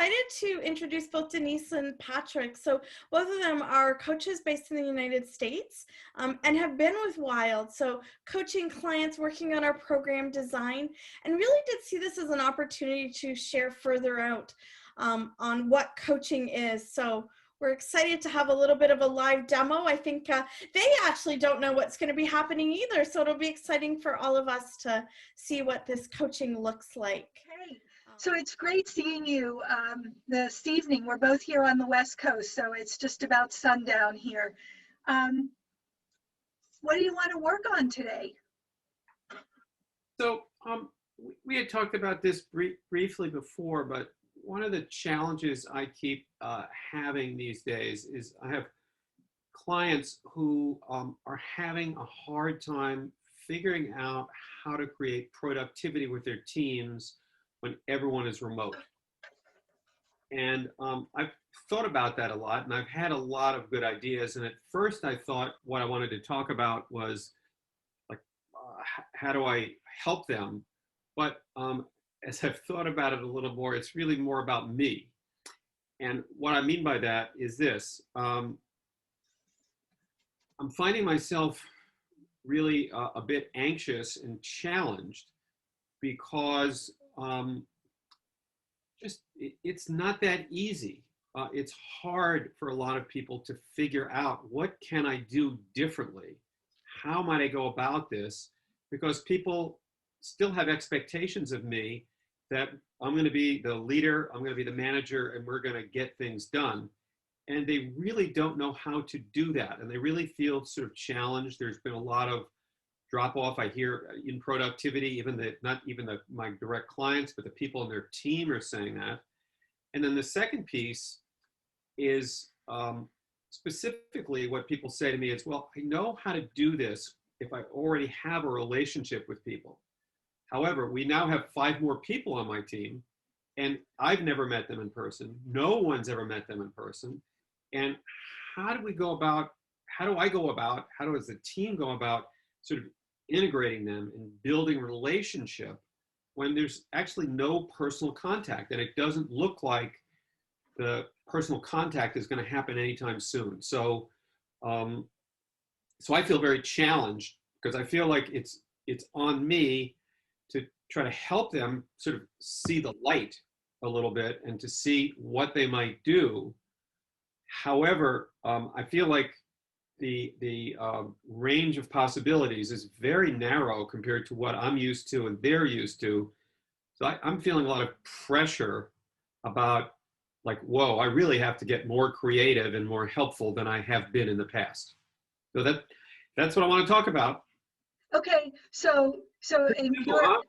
excited to introduce both Denice and Patrick. So both of them are coaches based in the United States and have been with Wild. So coaching clients, working on our program design, and really did see this as an opportunity to share further out on what coaching is. So we're excited to have a little bit of a live demo. I think they actually don't know what's going to be happening either. So it'll be exciting for all of us to see what this coaching looks like. Okay. So it's great seeing you this evening. We're both here on the West Coast, so it's just about sundown here. What do you want to work on today? So we had talked about this briefly before, but one of the challenges I keep having these days is I have clients who are having a hard time figuring out how to create productivity with their teams when everyone is remote. And I've thought about that a lot, and I've had a lot of good ideas. And at first I thought what I wanted to talk about was like, how do I help them? But as I've thought about it a little more, it's really more about me. And what I mean by that is this. I'm finding myself really a bit anxious and challenged because it's not that easy. It's hard for a lot of people to figure out what can I do differently? How might I go about this? Because people still have expectations of me that I'm going to be the leader, I'm going to be the manager, and we're going to get things done. And they really don't know how to do that. And they really feel sort of challenged. There's been a lot of drop off, I hear, in productivity, not even my direct clients, but the people in their team are saying that. And then the second piece is specifically what people say to me is, well, I know how to do this if I already have a relationship with people. However, we now have 5 more people on my team, and I've never met them in person. No one's ever met them in person. And how do I go about, how does the team go about sort of integrating them and building relationship when there's actually no personal contact, and it doesn't look like the personal contact is going to happen anytime soon. So, so I feel very challenged because I feel like it's on me to try to help them sort of see the light a little bit and to see what they might do. However, I feel like the range of possibilities is very narrow compared to what I'm used to and they're used to. So I'm feeling a lot of pressure about like, whoa, I really have to get more creative and more helpful than I have been in the past. So that's what I want to talk about. Okay, so in your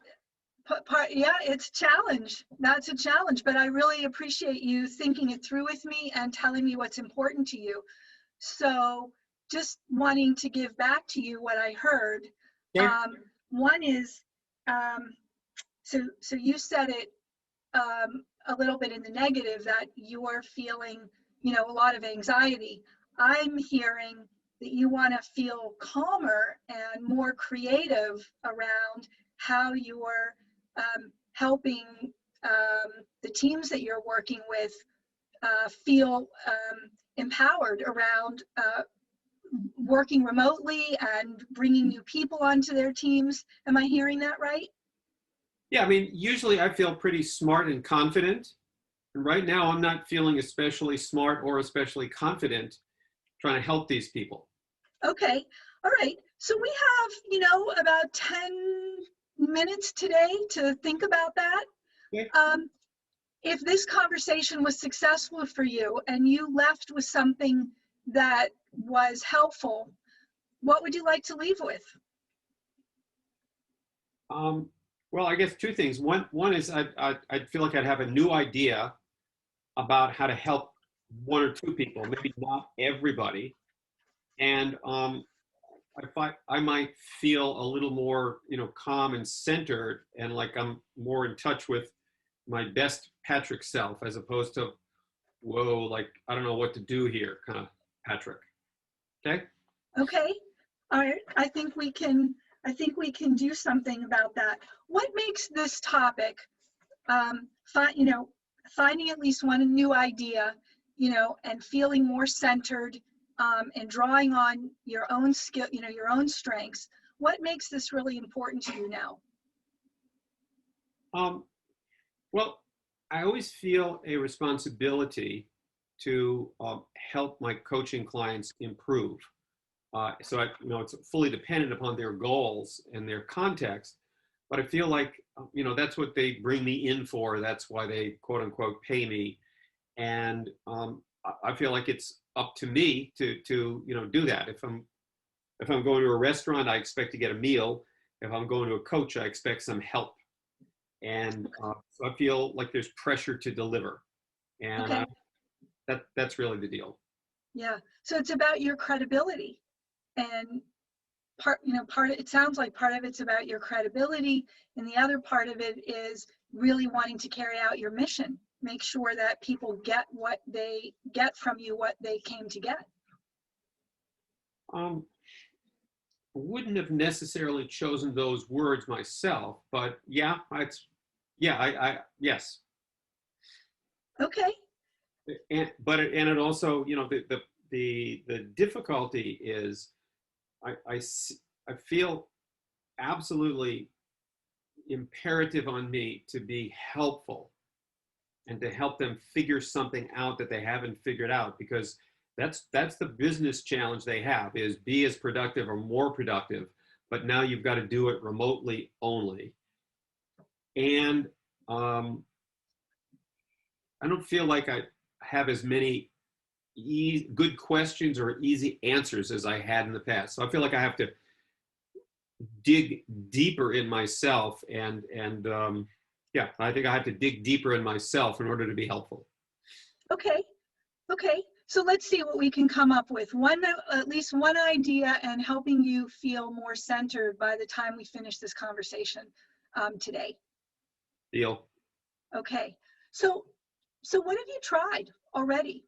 part, yeah, it's a challenge. That's a challenge, but I really appreciate you thinking it through with me and telling me what's important to you. So just wanting to give back to you what I heard. Yeah. One is, so you said it a little bit in the negative that you're feeling, a lot of anxiety. I'm hearing that you want to feel calmer and more creative around how you're helping the teams that you're working with feel empowered around working remotely and bringing new people onto their teams. Am I hearing that right? Yeah, I mean, usually I feel pretty smart and confident. And right now I'm not feeling especially smart or especially confident trying to help these people. Okay, all right. So we have, about 10 minutes today to think about that. Okay. If this conversation was successful for you and you left with something that was helpful, what would you like to leave with? Well, I guess 2 things. One is I'd feel like I'd have a new idea about how to help 1 or 2 people, maybe not everybody. And I might feel a little more, calm and centered, and like I'm more in touch with my best Patrick self, as opposed to, whoa, like I don't know what to do here, kind of Patrick. Okay. Okay. All right. I think we can do something about that. What makes this topic, finding at least one new idea, and feeling more centered, and drawing on your own skill, your own strengths. What makes this really important to you now? Well, I always feel a responsibility to help my coaching clients improve. So it's fully dependent upon their goals and their context, but I feel like, that's what they bring me in for. That's why they quote unquote pay me. And I feel like it's up to me to do that. If I'm going to a restaurant, I expect to get a meal. If I'm going to a coach, I expect some help. And so I feel like there's pressure to deliver. And Okay. That's really the deal. Yeah. So it's about your credibility, and it sounds like part of it's about your credibility, and the other part of it is really wanting to carry out your mission. Make sure that people get what they get from you, what they came to get. Wouldn't have necessarily chosen those words myself, but yes. Okay. And it also, the difficulty is I feel absolutely imperative on me to be helpful and to help them figure something out that they haven't figured out, because that's the business challenge they have, is be as productive or more productive, but now you've got to do it remotely only. And I don't feel like I have as many good questions or easy answers as I had in the past. So I feel like I have to dig deeper in myself, and I think I have to dig deeper in myself in order to be helpful. Okay. So let's see what we can come up with. At least one idea, and helping you feel more centered by the time we finish this conversation today. Deal. Okay. So what have you tried already?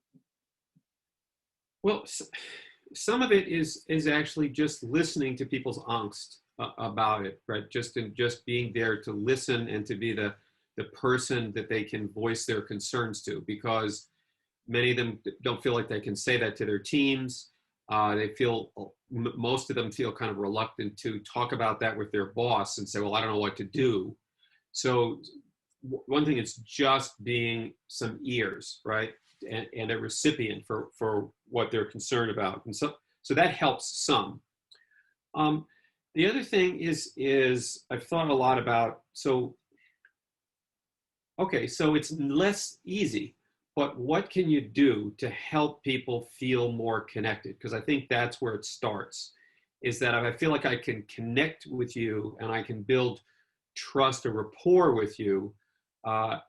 Well, some of it is actually just listening to people's angst about it, right? Just being there to listen and to be the person that they can voice their concerns to, because many of them don't feel like they can say that to their teams. Most of them feel kind of reluctant to talk about that with their boss and say, well, I don't know what to do. So one thing is just being some ears, right? And a recipient for what they're concerned about. And so that helps some. The other thing is I've thought a lot about, so it's less easy, but what can you do to help people feel more connected? Because I think that's where it starts, is that I feel like I can connect with you and I can build trust or rapport with you,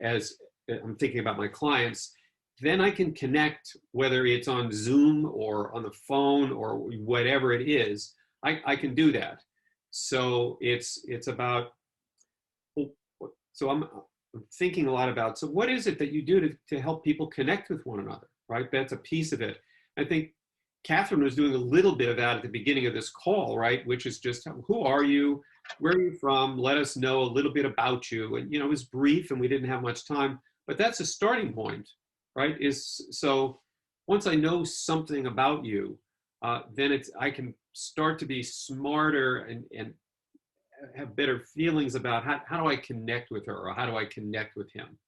as I'm thinking about my clients. Then I can connect, whether it's on Zoom or on the phone or whatever it is, I can do that. So it's about, so I'm thinking a lot about, so what is it that you do to help people connect with one another, right? That's a piece of it. I think Catherine was doing a little bit of that at the beginning of this call, right? Which is just, who are you? Where are you from? Let us know a little bit about you. And, it was brief and we didn't have much time, but that's a starting point, right? So once I know something about you, then I can start to be smarter and have better feelings about how do I connect with her, or how do I connect with him.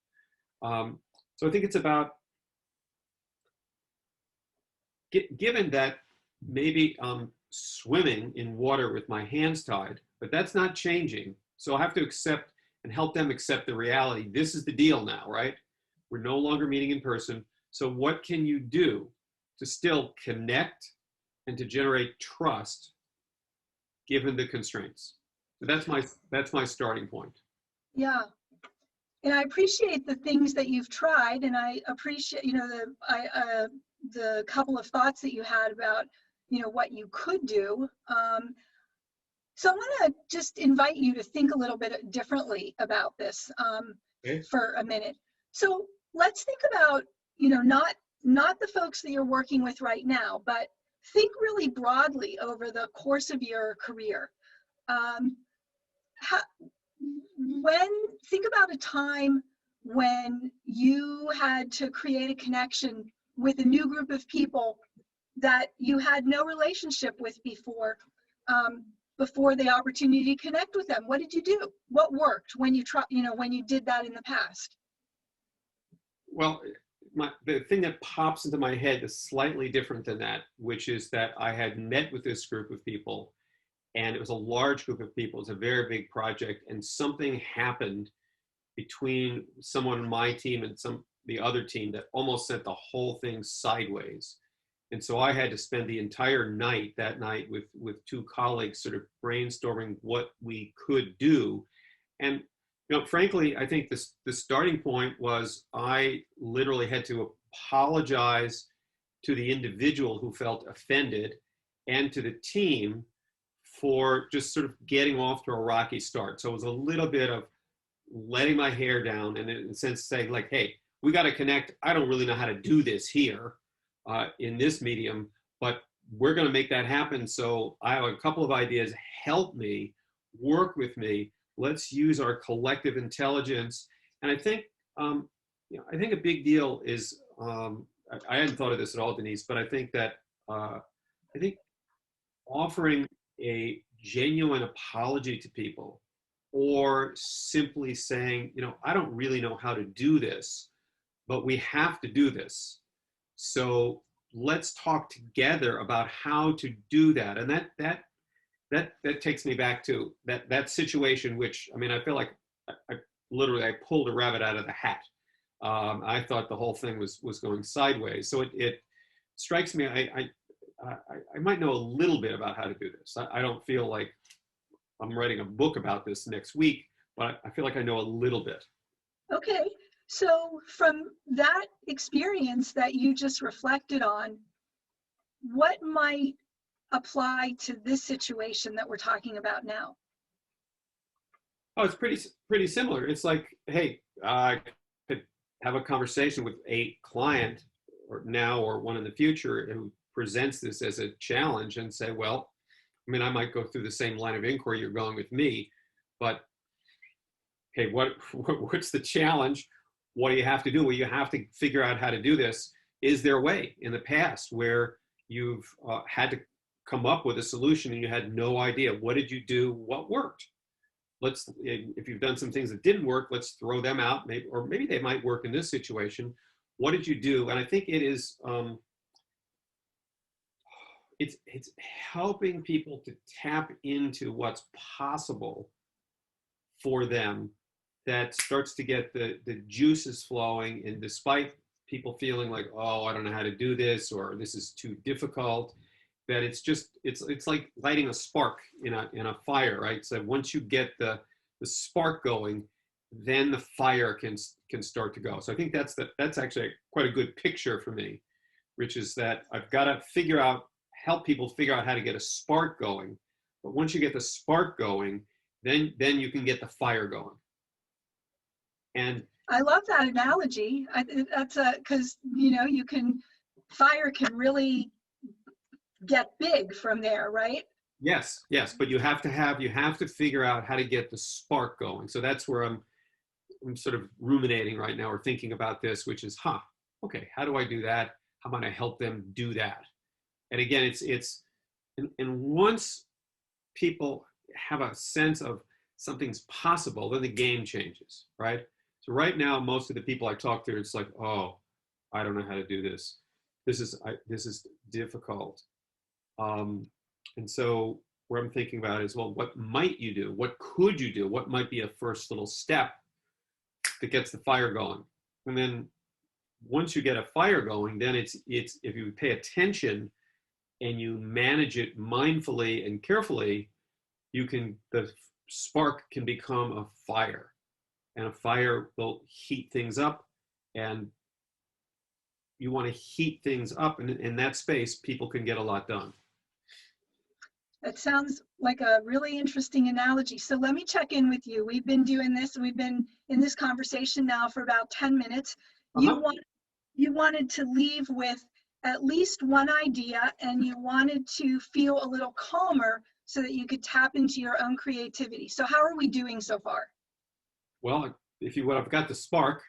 So I think it's about, given that maybe I'm swimming in water with my hands tied, but that's not changing. So I have to accept and help them accept the reality. This is the deal now, right? We're no longer meeting in person. So what can you do to still connect and to generate trust given the constraints? So that's my starting point. Yeah. And I appreciate the things that you've tried, and I appreciate, the couple of thoughts that you had about, what you could do. So I want to just invite you to think a little bit differently about this for a minute. So let's think about, not the folks that you're working with right now, but think really broadly over the course of your career. Think about a time when you had to create a connection with a new group of people that you had no relationship with before, before the opportunity to connect with them? What did you do? What worked when you when you did that in the past? Well, the thing that pops into my head is slightly different than that, which is that I had met with this group of people, and it was a large group of people. It was a very big project, and something happened between someone on my team and the other team that almost sent the whole thing sideways. And so I had to spend the entire night that night with two colleagues sort of brainstorming what we could do. And frankly, I think the starting point was I literally had to apologize to the individual who felt offended and to the team for just sort of getting off to a rocky start. So it was a little bit of letting my hair down and in a sense saying like, hey, we got to connect. I don't really know how to do this here in this medium, but we're going to make that happen. So I have a couple of ideas. Help me, work with me. Let's use our collective intelligence. And I think, I think a big deal is, I hadn't thought of this at all, Denice, but I think that, I think offering a genuine apology to people, or simply saying, I don't really know how to do this, but we have to do this. So let's talk together about how to do that. And that takes me back to that situation, which, I feel like I literally pulled a rabbit out of the hat. I thought the whole thing was going sideways. So it strikes me, I might know a little bit about how to do this. I don't feel like I'm writing a book about this next week, but I feel like I know a little bit. Okay, so from that experience that you just reflected on, what might apply to this situation that we're talking about now? Oh, it's pretty similar. It's like, hey, I could have a conversation with a client or now or one in the future who presents this as a challenge and say, well, I might go through the same line of inquiry you're going with me, but hey, what's the challenge? What do you have to do? Well, you have to figure out how to do this. Is there a way in the past where you've had to come up with a solution and you had no idea? What did you do? What worked? If you've done some things that didn't work, let's throw them out. Maybe they might work in this situation. What did you do? And I think it is, it's helping people to tap into what's possible for them that starts to get the juices flowing. And despite people feeling like, oh, I don't know how to do this, or this is too difficult, that it's like lighting a spark in a fire, right? So once you get the spark going, then the fire can start to go. So I think that's actually quite a good picture for me, which is that I've got to help people figure out how to get a spark going. But once you get the spark going, then you can get the fire going. And I love that analogy. That's because fire can really get big from there, right? Yes, but you have to figure out how to get the spark going. So that's where I'm sort of ruminating right now or thinking about this, which is, okay, how do I do that? How might I help them do that? And again, and once people have a sense of something's possible, then the game changes, right? So right now, most of the people I talk to, it's like, oh, I don't know how to do this. This is difficult. And so what I'm thinking about is, well, what might you do? What could you do? What might be a first little step that gets the fire going? And then once you get a fire going, then it's if you pay attention and you manage it mindfully and carefully, the spark can become a fire, and a fire will heat things up. And you want to heat things up, and in that space, people can get a lot done. That sounds like a really interesting analogy. So let me check in with you. We've been doing this, and we've been in this conversation now for about 10 minutes. You wanted to leave with at least one idea, and you wanted to feel a little calmer so that you could tap into your own creativity. So how are we doing so far? Well, I've got the spark,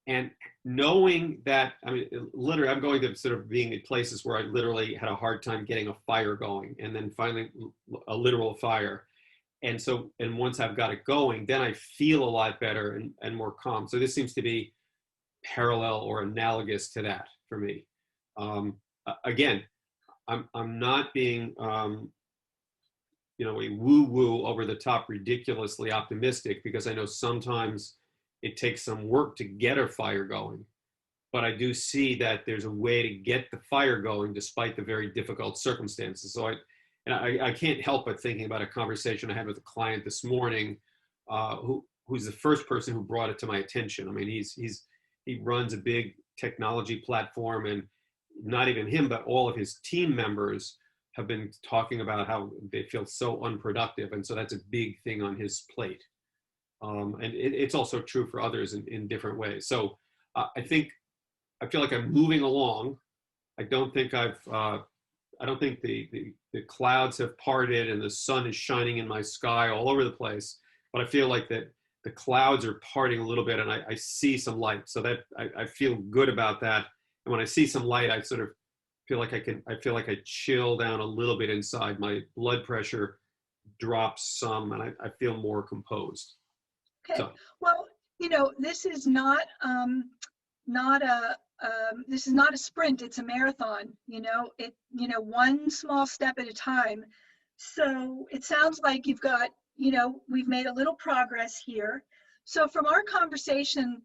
And knowing that, I mean, literally, I'm going to sort of being in places where I literally had a hard time getting a fire going, and then finally a literal fire. And so, and once I've got it going, then I feel a lot better and more calm. So this seems to be parallel or analogous to that for me. Again, I'm not being, you know, a woo-woo over the top, ridiculously optimistic, because I know sometimes it takes some work to get a fire going. But I do see that there's a way to get the fire going despite the very difficult circumstances. So I can't help but thinking about a conversation I had with a client this morning, who's the first person who brought it to my attention. I mean, he runs a big technology platform, and not even him, but all of his team members have been talking about how they feel so unproductive. And so that's a big thing on his plate. And it's also true for others in different ways. So I feel like I'm moving along. I don't think I don't think the clouds have parted and the sun is shining in my sky all over the place, but I feel like that the clouds are parting a little bit, and I see some light. So that I feel good about that. And when I see some light, I sort of feel like I feel like I chill down a little bit inside. My blood pressure drops some, and I feel more composed. Okay. So. Well, you know, this is not this is not a sprint, it's a marathon. You know, one small step at a time. So it sounds like you've got, you know, we've made a little progress here. So from our conversation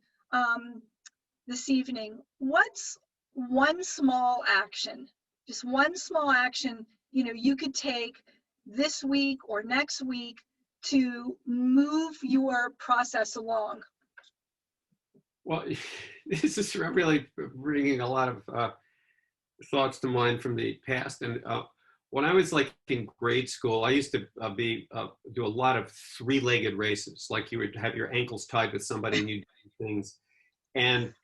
this evening, what's one small action, just one small action, you know, you could take this week or next week to move your process along? Well, this is really bringing a lot of thoughts to mind from the past. And when I was like in grade school, I used to do a lot of three-legged races. Like you would have your ankles tied with somebody and you do things. And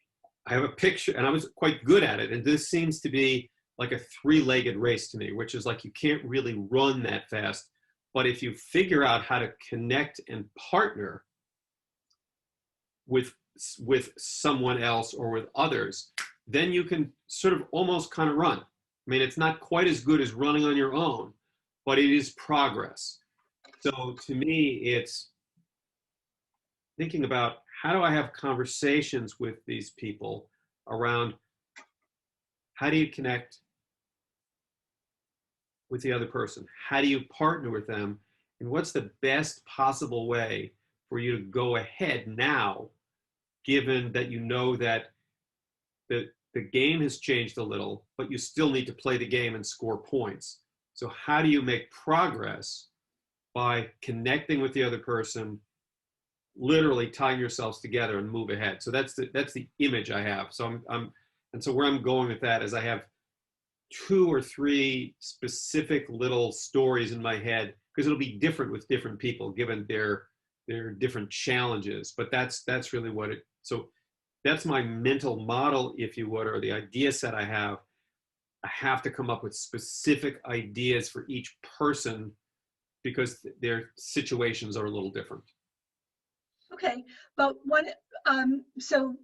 I have a picture, and I was quite good at it. And this seems to be like a three-legged race to me, which is like you can't really run that fast. But if you figure out how to connect and partner with someone else or with others, then you can sort of almost kind of run. I mean, it's not quite as good as running on your own, but it is progress. So to me, it's thinking about how do I have conversations with these people around how do you connect with the other person? How do you partner with them? And what's the best possible way for you to go ahead now, given that you know that the game has changed a little, but you still need to play the game and score points. So how do you make progress by connecting with the other person, literally tying yourselves together and move ahead? So that's the image I have. So and so where I'm going with that is I have 2 or 3 specific little stories in my head, because it'll be different with different people given their different challenges. But that's really what it. So that's my mental model, if you would, or the idea set I have. I have to come up with specific ideas for each person because their situations are a little different. Okay, but so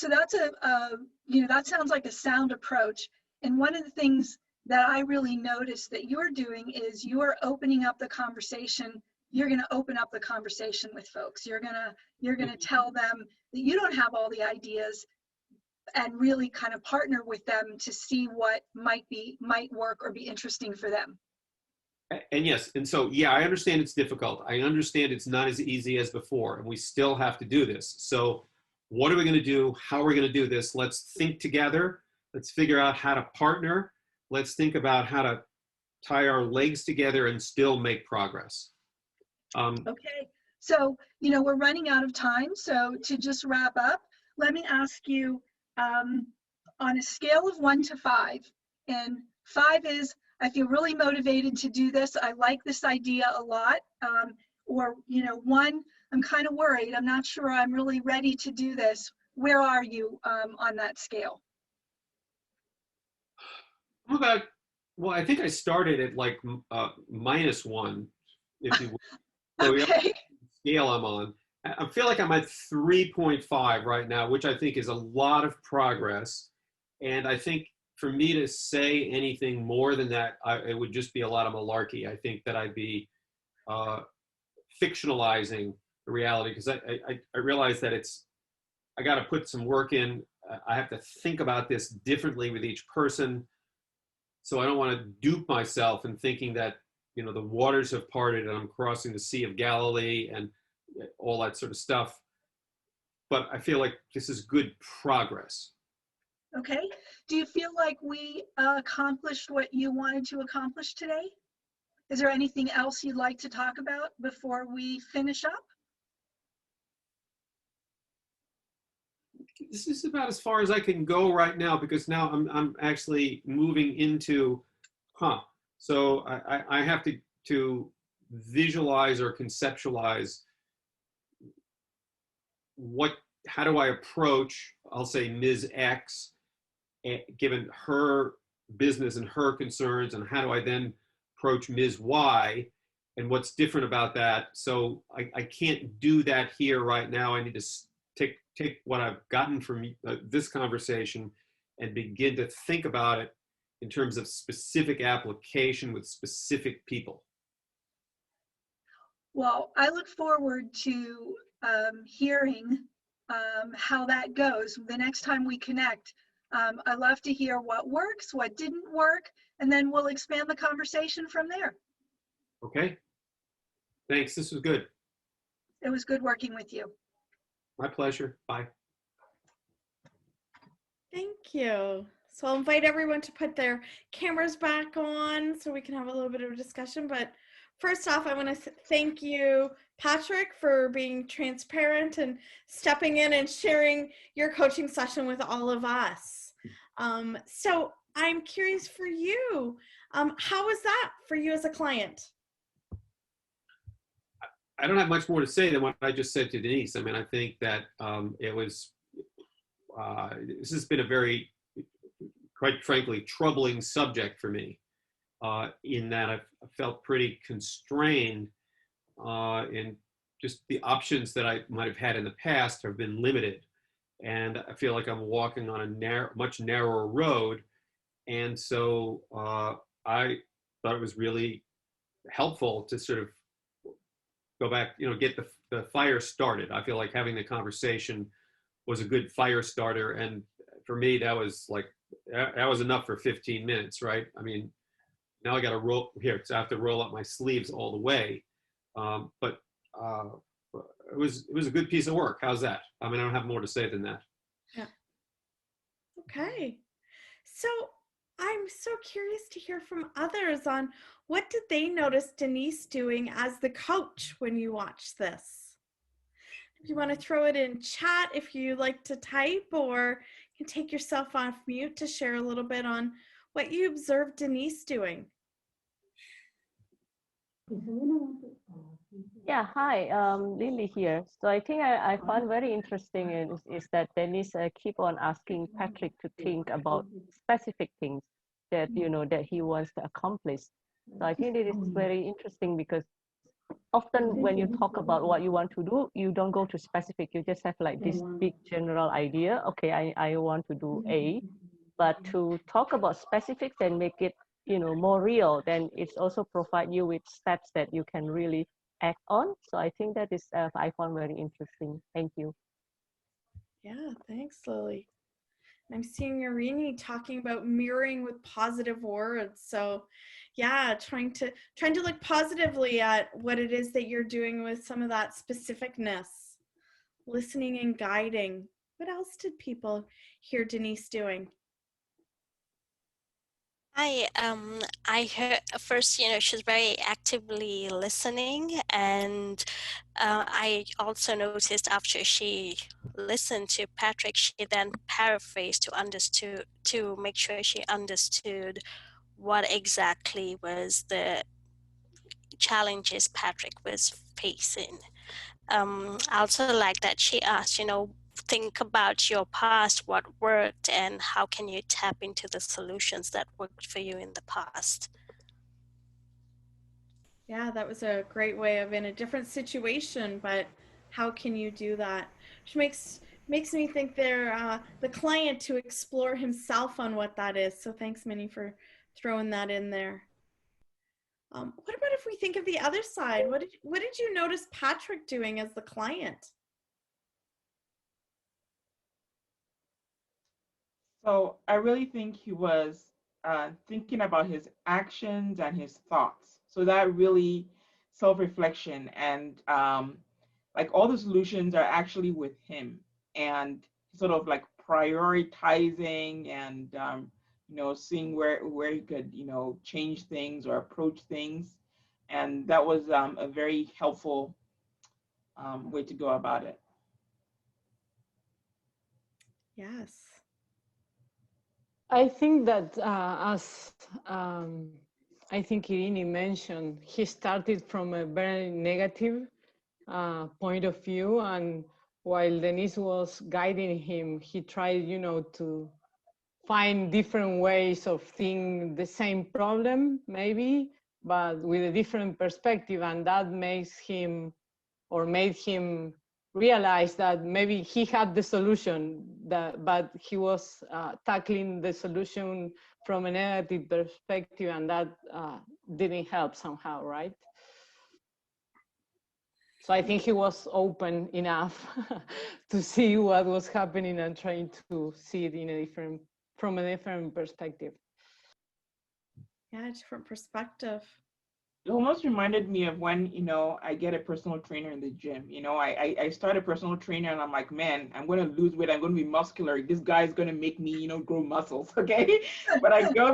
that's that sounds like a sound approach. And one of the things that I really noticed that you're doing is you're opening up the conversation. You're going to open up the conversation with folks. You're going to tell them that you don't have all the ideas, and really kind of partner with them to see what might work or be interesting for them. And yes, and so, yeah, I understand it's difficult. I understand it's not as easy as before, and we still have to do this. So what are we going to do? How are we going to do this? Let's think together. Let's figure out how to partner. Let's think about how to tie our legs together and still make progress. Okay, so, we're running out of time. So to just wrap up, let me ask you, on a scale of 1 to 5, and 5 is, I feel really motivated to do this. I like this idea a lot. Or, 1, I'm kind of worried. I'm not sure I'm really ready to do this. Where are you on that scale? Well, I think I started at like -1, if you will. So Okay. the scale I'm on. I feel like I'm at 3.5 right now, which I think is a lot of progress. And I think for me to say anything more than that, it would just be a lot of malarkey. I think that I'd be uh, fictionalizing the reality, because I realize that I got to put some work in. I have to think about this differently with each person. So I don't want to dupe myself in thinking that, the waters have parted and I'm crossing the Sea of Galilee and all that sort of stuff. But I feel like this is good progress. Okay. Do you feel like we accomplished what you wanted to accomplish today? Is there anything else you'd like to talk about before we finish up? This is about as far as I can go right now, because now I'm actually moving into, so I have to visualize or conceptualize how do I approach, I'll say, Ms. X, given her business and her concerns, and how do I then approach Ms. Y, and what's different about that. So I can't do that here right now. I need to take what I've gotten from this conversation and begin to think about it in terms of specific application with specific people. Well, I look forward to hearing how that goes the next time we connect. I love to hear what works, what didn't work, and then we'll expand the conversation from there. Okay. Thanks. This was good. It was good working with you. My pleasure. Bye. Thank you. So I'll invite everyone to put their cameras back on so we can have a little bit of a discussion. But first off, I want to thank you, Patrick, for being transparent and stepping in and sharing your coaching session with all of us. So I'm curious for you, how was that for you as a client? I don't have much more to say than what I just said to Denise. I mean, I think that this has been a very, quite frankly, troubling subject for me, in that I've felt pretty constrained, in just the options that I might have had in the past have been limited. And I feel like I'm walking on a much narrower road. And so I thought it was really helpful to sort of go back, get the fire started. I feel like having the conversation was a good fire starter. And for me, that was enough for 15 minutes, right? I mean, now I got to roll here. So I have to roll up my sleeves all the way. But it was a good piece of work. How's that? I mean, I don't have more to say than that. Yeah. Okay. So I'm so curious to hear from others on what did they notice Denice doing as the coach when you watch this? If you want to throw it in chat, if you like to type, or you can take yourself off mute to share a little bit on what you observed Denice doing. Yeah, hi, Lily here. So I think I found very interesting is that Denice keep on asking Patrick to think about specific things that that he wants to accomplish. So I think it is very interesting because often when you talk about what you want to do, you don't go to specific. You just have like this big general idea. Okay, I want to do A, but to talk about specifics and make it more real, then it's also provide you with steps that you can really act on. So I think that is I found very interesting. Thank you. Yeah, thanks, Lily. I'm seeing Irini talking about mirroring with positive words. So yeah, trying to look positively at what it is that you're doing with some of that specificness, listening and guiding. What else did people hear Denice doing? I heard first, she's very actively listening, and I also noticed after she listened to Patrick, she then paraphrased to make sure she understood what exactly was the challenges Patrick was facing. I also like that she asked, think about your past, what worked, and how can you tap into the solutions that worked for you in the past. Yeah, that was a great way of, in a different situation, but how can you do that? Which makes me think they're the client to explore himself on what that is. So thanks, Minnie, for throwing that in there. What about if we think of the other side? What did you notice Patrick doing as the client? So I really think he was thinking about his actions and his thoughts. So that really self-reflection and like all the solutions are actually with him, and sort of like prioritizing and seeing where he could change things or approach things, and that was a very helpful way to go about it. Yes. I think that as I think Irini mentioned, he started from a very negative point of view, and while Denice was guiding him, he tried, to find different ways of seeing the same problem, maybe, but with a different perspective, and that makes him or made him realize that maybe he had the solution, but he was tackling the solution from a negative perspective, and that didn't help somehow, right? So I think he was open enough to see what was happening and trying to see it from a different perspective. Yeah, different perspective. It almost reminded me of when I get a personal trainer in the gym. I start a personal trainer and I'm like, man, I'm going to lose weight, I'm going to be muscular, this guy's going to make me grow muscles. Okay. but I go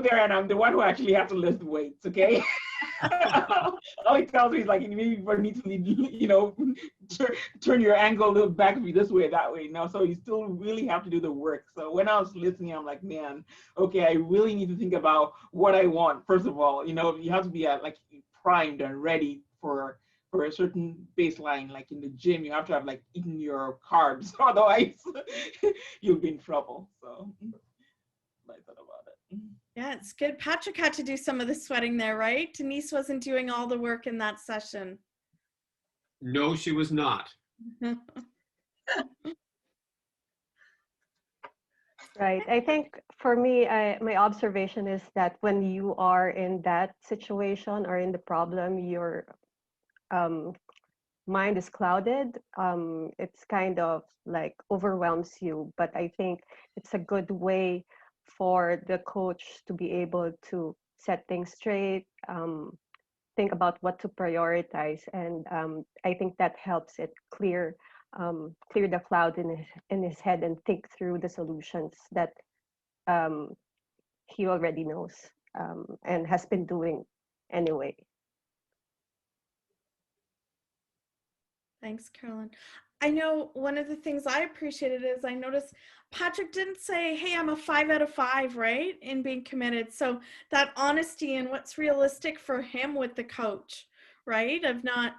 there and I'm the one who actually has to lift weights. Okay. All he tells me is like, maybe you need to turn your angle a little back of you this way, that way. So you still really have to do the work. So when I was listening, I'm like, man, okay, I really need to think about what I want. First of all, you have to be like primed and ready for a certain baseline. Like in the gym, you have to have like eaten your carbs, otherwise you'll be in trouble. So I thought about it. Yeah, it's good. Patrick had to do some of the sweating there, right? Denice wasn't doing all the work in that session. No, she was not. Right. I think for me, my observation is that when you are in that situation or in the problem, your mind is clouded. It's kind of like overwhelms you. But I think it's a good way for the coach to be able to set things straight, think about what to prioritize, and I think that helps it clear the cloud in his head and think through the solutions that he already knows and has been doing anyway. Thanks, Carolyn. I know one of the things I appreciated is I noticed Patrick didn't say, hey, I'm a 5 out of 5, right? In being committed. So that honesty and what's realistic for him with the coach, right? Of not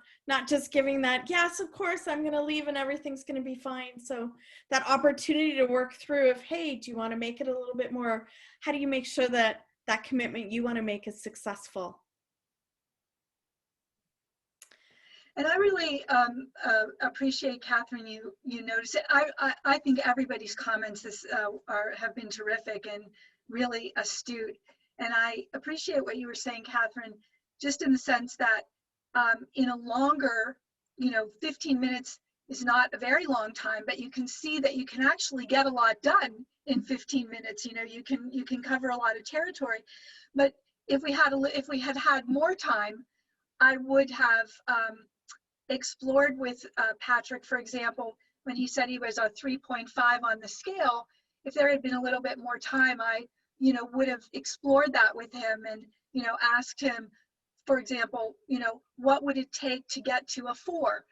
just giving that, yes, of course, I'm going to leave and everything's going to be fine. So that opportunity to work through of, hey, do you want to make it a little bit more? How do you make sure that that commitment you want to make is successful? And I really appreciate, Catherine, you notice it. I think everybody's comments have been terrific and really astute. And I appreciate what you were saying, Catherine, just in the sense that in a longer, 15 minutes is not a very long time, but you can see that you can actually get a lot done in 15 minutes. You can cover a lot of territory. But if we had more time, I would have explored with Patrick, for example, when he said he was a 3.5 on the scale. If there had been a little bit more time, I would have explored that with him and asked him, for example, what would it take to get to a 4,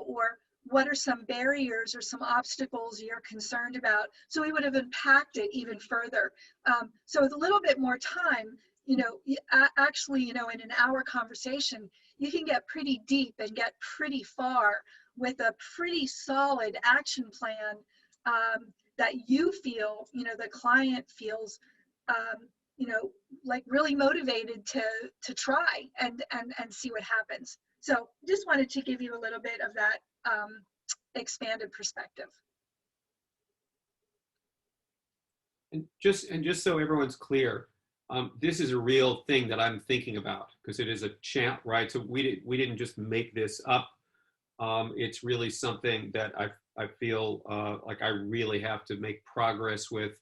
or what are some barriers or some obstacles you're concerned about? So we would have unpacked it even further. So with a little bit more time, actually, in an hour conversation, you can get pretty deep and get pretty far with a pretty solid action plan that you feel, the client feels, like really motivated to try and see what happens. So just wanted to give you a little bit of that expanded perspective. And just so everyone's clear, this is a real thing that I'm thinking about, because it is a chat, right? So we didn't just make this up. It's really something that I feel like I really have to make progress with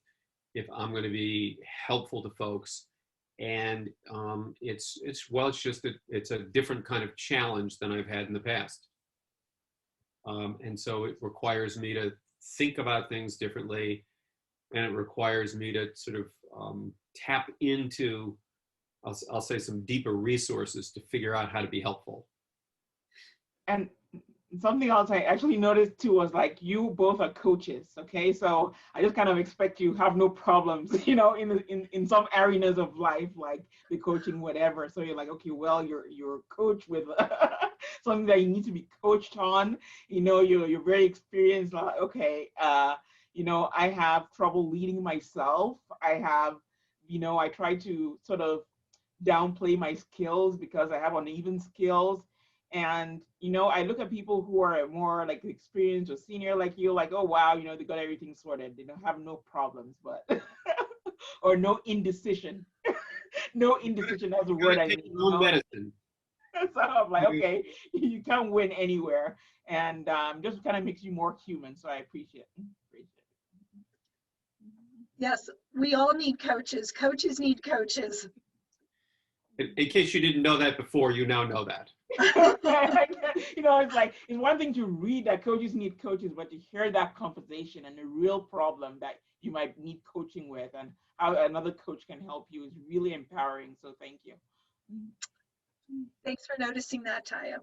if I'm going to be helpful to folks. And it's a different kind of challenge than I've had in the past. And so it requires me to think about things differently, and it requires me to sort of tap into, I'll say, some deeper resources to figure out how to be helpful. And something else I actually noticed too was, like, you both are coaches, okay? So I just kind of expect you have no problems, you know, in some arenas of life, like the coaching, whatever. So you're like, okay, well, you're a coach with something that you need to be coached on. You know, you're very experienced. Like, okay, you know, I have trouble leading myself. I have, you know, I try to sort of downplay my skills because I have uneven skills. And, you know, I look at people who are more like experienced or senior like you, like, oh, wow, you know, they got everything sorted. They don't have no problems, but, or no indecision. No indecision, that's a word I need. No medicine. So I'm like, okay, you can't win anywhere. And just kind of makes you more human. So I appreciate it. Yes, we all need coaches. Coaches need coaches. In case you didn't know that before, you now know that. You know, it's like, it's one thing to read that coaches need coaches, but to hear that conversation and the real problem that you might need coaching with and how another coach can help you is really empowering. So thank you. Thanks for noticing that, Taya.